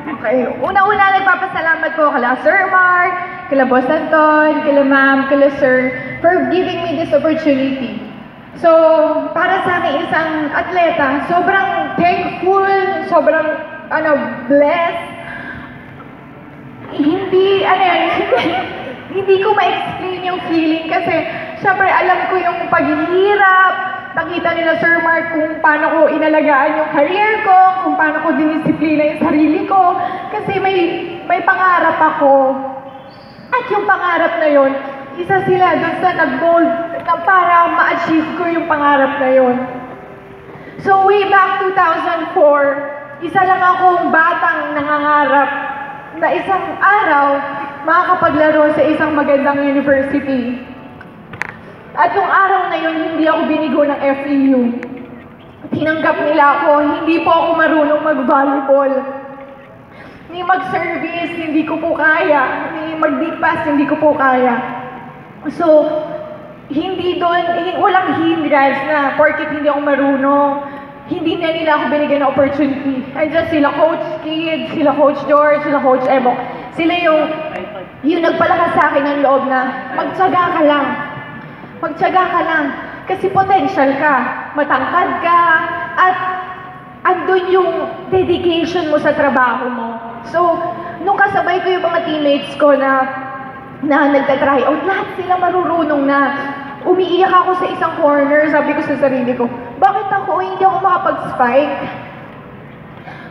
Okay. Una-una, nagpapasalamat po kala Sir Mark, kala Boss Anton, kala Ma'am, kala Sir, for giving me this opportunity. So, para sa akin isang atleta, sobrang thankful, sobrang, blessed. Hindi ko ma-explain yung feeling kasi, syempre, alam ko yung paghihirap, nakita nila Sir Mark kung paano ko inalagaan yung career ko, kung paano ko dinisiplina yung sarili ko. Kasi may pangarap ako. At yung pangarap na yon, isa sila doon sa nag-mold na para ma-achieve ko yung pangarap na yon. So way back 2004, isa lang akong batang nangangarap na isang araw makakapaglaro sa isang magandang university. At yung araw na yun, hindi ako binigo ng FEU. Tinanggap nila ako, hindi po ako marunong mag-volleyball. Ni mag-service, hindi ko po kaya. Ni mag-deep-pass, hindi ko po kaya. So, walang hindrance na porket hindi ako marunong, hindi na nila ako binigyan ng opportunity. Andiyan sila Coach Kid, sila Coach George, sila Coach Ebok. Sila yung nagpalakas sa akin ng loob na magtsaga ka lang. Magtsaga ka lang. Kasi potential ka. Matangkad ka. At andun yung dedication mo sa trabaho mo. So, nung kasabay ko yung mga teammates ko na nagtatry out, lahat sila marurunong na. Umiiyak ako sa isang corner, sabi ko sa sarili ko, bakit ako hindi ako makapag-spike?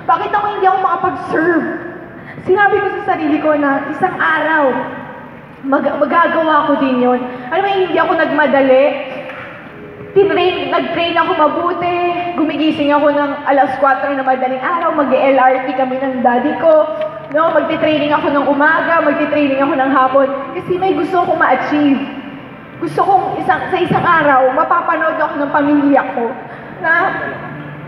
Bakit ako hindi ako makapag-serve? Sinabi ko sa sarili ko na isang araw, magagawa ko din yun. Alam mo, hindi ako nagmadali. Nag-train ako mabuti. Gumigising ako ng alas 4 na madaling araw. Mag-LRT kami ng daddy ko. No, magti-training ako ng umaga, magti-training ako ng hapon. Kasi may gusto akong ma-achieve. Gusto kong sa isang araw, mapapanood ako ng pamilya ko na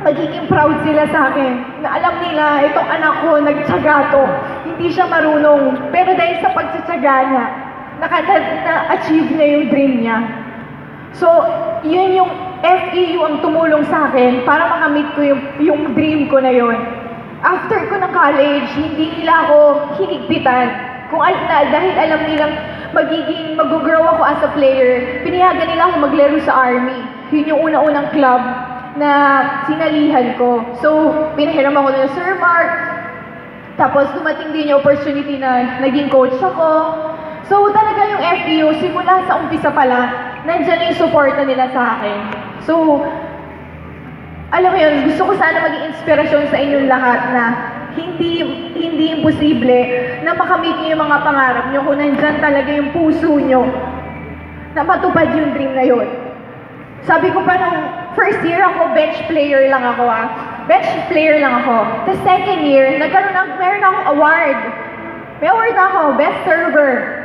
magiging proud sila sa akin. Na alam nila, itong anak ko, nagtsaga to. Hindi siya marunong. Pero dahil sa pagtsatsaga niya, na-achieve niya yung dream niya. So, yun yung FEU ang tumulong sa akin para makamit ko yung dream ko na yun. After ko ng college, hindi nila ako hinigpitan. Dahil alam nilang mag-grow ako as a player, pinayagan nila ako maglaro sa Army. Yun yung una-unang club na sinalihan ko. So, pinahiram ako ng Sir Mark. Tapos, dumating din yung opportunity na naging coach ako. So, talaga yung FEU, simula sa umpisa pa lang, nandyan yung suporta nila sa akin. So, alam mo yun, gusto ko sana maging inspirasyon sa inyong lahat na hindi imposible na makamit niyo yung mga pangarap niyo kung nandyan talaga yung puso niyo na matupad yung dream na yun. Sabi ko pa nung first year ako, bench player lang ako Bench player lang ako. The second year, meron akong award. May award ako, best server.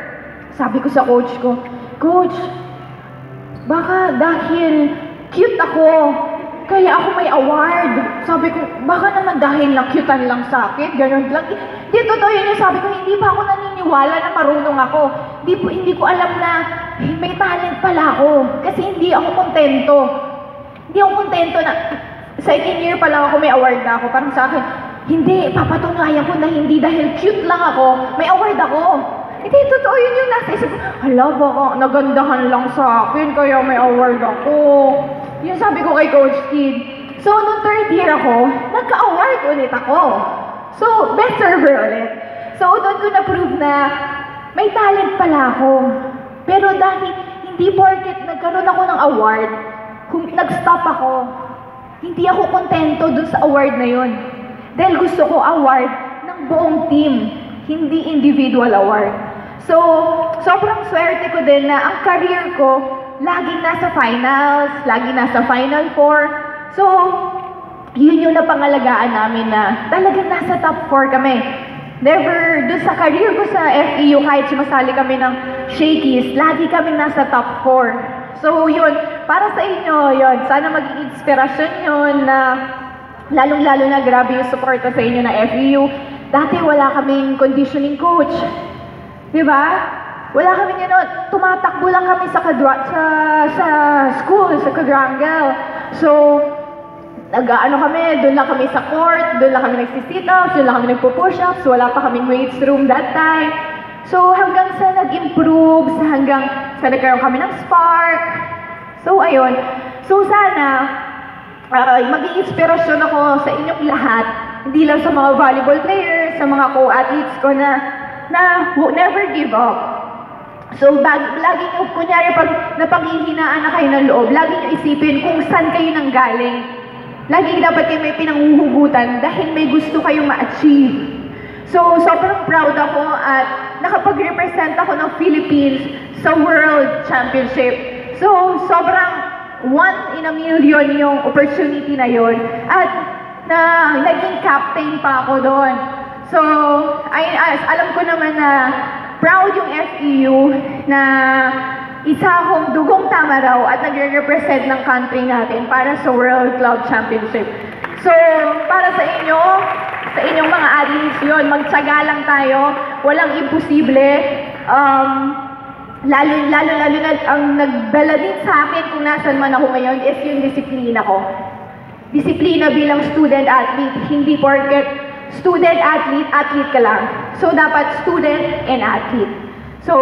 Sabi ko sa coach ko, Coach, baka dahil cute ako, kaya ako may award. Sabi ko, baka naman dahil nakyutan lang sa akin, ganun lang. Di totoo yun yung sabi ko, hindi pa ako naniniwala na marunong ako. Hindi ko alam na may talent pala ako. Kasi hindi ako kontento. Hindi ako kontento na second year pa lang ako may award na ako. Parang sa akin, hindi, papatunayan ko na hindi dahil cute lang ako, may award ako. Hindi, totoo yun yung nasa isip ko. Hala, baka nagandahan lang sa akin, kaya may award ako. Yun sabi ko kay Coach Kid. So, nung third year ako, nagka-award ulit ako. So, best server ulit. So, doon ko na-prove na may talent pala ako. Pero dahil hindi porket nagkaroon ako ng award, nag-stop ako. Hindi ako kontento dun sa award na yun. Dahil gusto ko award ng buong team, hindi individual award. So, sobrang swerte ko din na ang career ko, laging nasa finals, laging nasa Final Four. So, yun yung napangalagaan namin na talagang nasa top 4 kami. Never, dun sa career ko sa FEU, kahit sumasali kami ng Shakey's, lagi kami nasa top 4. So, yun, para sa inyo, yun, sana maging inspirasyon yun na lalong-lalo na grabe yung suporta sa inyo na FEU. Dati wala kaming conditioning coach. Diba? Wala kami gano'n. Tumatakbo lang kami sa school, sa quadrangle. So, nag-ano kami, doon lang kami sa court, doon lang kami nagsi-sit-ups, doon lang kami nagpo-push-ups, wala pa kaming weights room that time. So hanggang sa nag-improve, hanggang sa nagkaroon kami ng spark. So ayun. So sana, maging inspirasyon ako sa inyong lahat, hindi lang sa mga volleyball players, sa mga co-athletes ko na never give up. So, lagi nyo, kunyari, pag napanghihinaan na kayo ng loob, lagi nyo isipin kung saan kayo nanggaling. Lagi dapat kayo may pinanghuhugutan dahil may gusto kayong ma-achieve. So, sobrang proud ako at nakapag-represent ako ng Philippines sa World Championship. So, sobrang 1 in a million yung opportunity na yon. At naging captain pa ako doon. So, alam ko naman na proud yung FEU na isa akong dugong tama raw at nagre-represent ng country natin para sa World Club Championship. So, para sa inyong mga athletes yun, magtsaga lang tayo, walang imposible. Lalo na ang nagdala din sa akin kung nasan man ako ngayon is yung disiplina ko. Disiplina bilang student-athlete, hindi porket student-athlete, athlete ka lang. So, dapat student and athlete. So,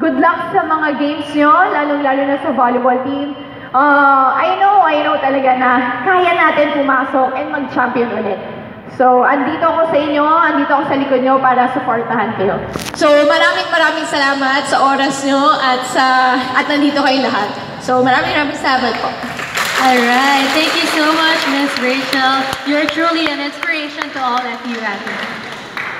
good luck sa mga games nyo, lalong-lalo na sa volleyball team. I know talaga na kaya natin pumasok and mag-champion ulit. So, andito ako sa inyo, andito ako sa likod nyo para supportahan kayo. So, maraming salamat sa oras nyo at nandito kayo lahat. So, maraming salamat po. Alright, thank you so much, Miss Rachel. You're truly an inspiration to all FEU athletes.